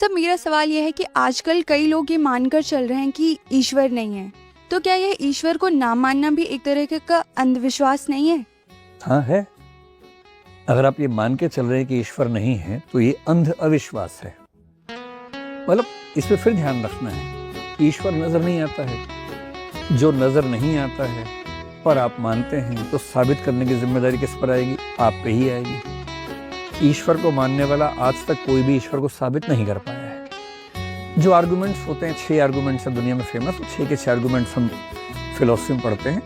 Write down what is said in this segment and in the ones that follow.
तो मेरा सवाल यह है कि आजकल कई लोग ये मानकर चल रहे हैं कि ईश्वर नहीं है, तो क्या यह ईश्वर को ना मानना भी एक तरह का अंधविश्वास नहीं है? हाँ है। अगर आप ये मान के चल रहे हैं कि ईश्वर नहीं है तो ये अंध अविश्वास है। मतलब इस पे फिर ध्यान रखना है, ईश्वर नजर नहीं आता है। जो नजर नहीं आता है पर आप मानते हैं तो साबित करने की जिम्मेदारी किस पर आएगी? आप पे ही आएगी। ईश्वर को मानने वाला आज तक कोई भी ईश्वर को साबित नहीं कर पाया है। जो आर्गुमेंट्स होते हैं, 6 आर्गुमेंट्स हैं दुनिया में फेमस, 6 के 6 आर्गुमेंट्स हम फिलोसफी में पढ़ते हैं।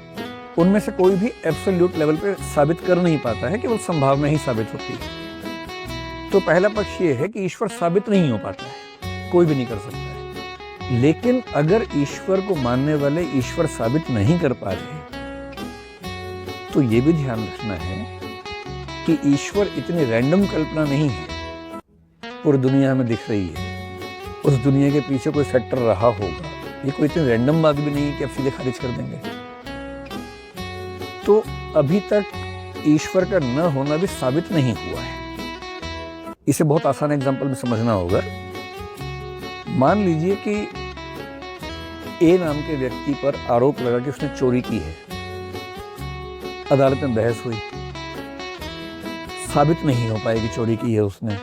उनमें से कोई भी एब्सोल्यूट लेवल पे साबित कर नहीं पाता है, केवल संभावना ही साबित होती है। तो पहला पक्ष ये है कि ईश्वर साबित नहीं हो पाता है, कोई भी नहीं कर सकता है। लेकिन अगर ईश्वर को मानने वाले ईश्वर साबित नहीं कर पा रहे तो ये भी ध्यान रखना है कि ईश्वर इतनी रैंडम कल्पना नहीं है, पूरी दुनिया में दिख रही है। उस दुनिया के पीछे कोई फैक्टर रहा होगा। ये कोई इतनी रैंडम बात भी नहीं है कि आप सीधे खारिज कर देंगे। तो अभी तक ईश्वर का न होना भी साबित नहीं हुआ है। इसे बहुत आसान एग्जांपल में समझना होगा। मान लीजिए कि ए नाम के व्यक्ति पर आरोप लगा कि उसने चोरी की है। अदालत में बहस हुई, साबित नहीं हो पाएगी चोरी की है उसने,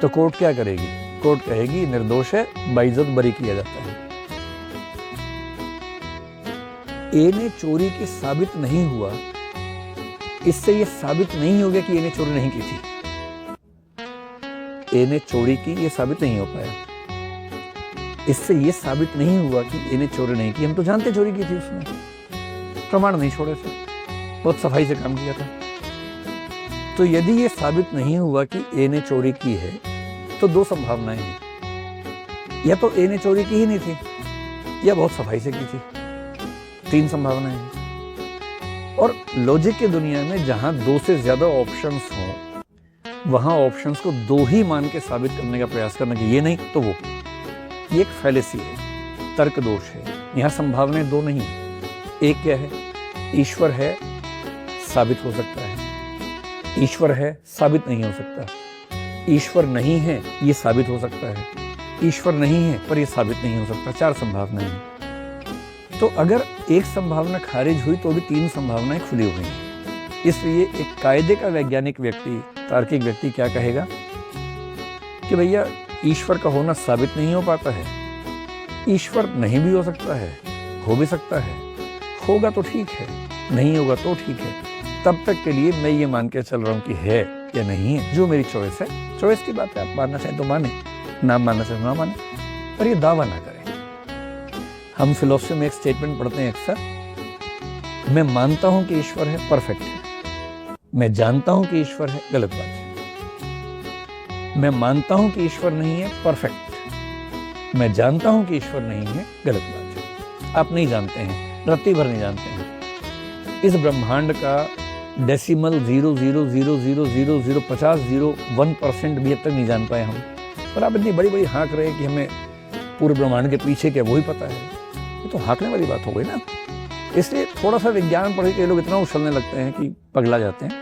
तो कोर्ट क्या करेगी? कोर्ट कहेगी निर्दोष है, बाइज्जत बरी किया जाता है। ए ने चोरी की साबित नहीं हुआ, इससे यह साबित नहीं हो गया कि ए ने चोरी नहीं की थी। ए ने चोरी की, यह साबित नहीं हो पाया। इससे यह साबित नहीं हुआ कि ए ने चोरी नहीं की। हम तो जानते चोरी की थी उसने, प्रमाण नहीं छोड़े थे, बहुत सफाई से काम किया था। तो यदि यह साबित नहीं हुआ कि ए ने चोरी की है तो 2 संभावनाएं हैं। या तो ए ने चोरी की ही नहीं थी या बहुत सफाई से की थी। 3 संभावनाएं हैं। और लॉजिक की दुनिया में जहां 2 से ज्यादा ऑप्शंस हों वहां ऑप्शंस को 2 ही मान के साबित करने का प्रयास करना कि ये नहीं तो वो, ये एक फैलेसी है, तर्क दोष है। यहां संभावनाएं 2 नहीं है। एक क्या है? ईश्वर है, साबित हो सकता है। ईश्वर है, साबित नहीं हो सकता। ईश्वर नहीं है, ये साबित हो सकता है। ईश्वर नहीं है पर ये साबित नहीं हो सकता। 4 संभावनाएं हैं। तो अगर एक संभावना खारिज हुई तो भी 3 संभावनाएं खुली हुई हैं। इसलिए एक कायदे का वैज्ञानिक व्यक्ति, तार्किक व्यक्ति क्या कहेगा कि भैया ईश्वर का होना साबित नहीं हो पाता है। ईश्वर नहीं भी हो सकता है, हो भी सकता है। होगा तो ठीक है, नहीं होगा तो ठीक है। तब तक के लिए मैं ये मान के चल रहा हूं कि है या नहीं है, जो मेरी चॉइस है। चॉइस की बात है, आप मानना चाहें तो माने, ना मानना चाहें तो ना माने, पर ये दावा ना करें। हम फिलोसफी में एक स्टेटमेंट पढ़ते हैं अक्सर, मैं मानता हूं कि ईश्वर है, परफेक्ट है। मैं जानता हूं कि ईश्वर है, गलत बात है। मैं मानता हूं कि ईश्वर नहीं है, परफेक्ट। मैं जानता हूं कि ईश्वर नहीं है, गलत बात है। आप नहीं जानते हैं, रत्ती भर नहीं जानते हैं। इस ब्रह्मांड का डेसिमल 0.000005001% भी अब तक नहीं जान पाए हम। पर आप इतनी बड़ी बड़ी हाँक रहे हैं कि हमें पूरे ब्रह्मांड के पीछे क्या वही पता है। ये तो हाँकने वाली बात हो गई ना। इसलिए थोड़ा सा विज्ञान पढ़ के लोग इतना उछलने लगते हैं कि पगला जाते हैं।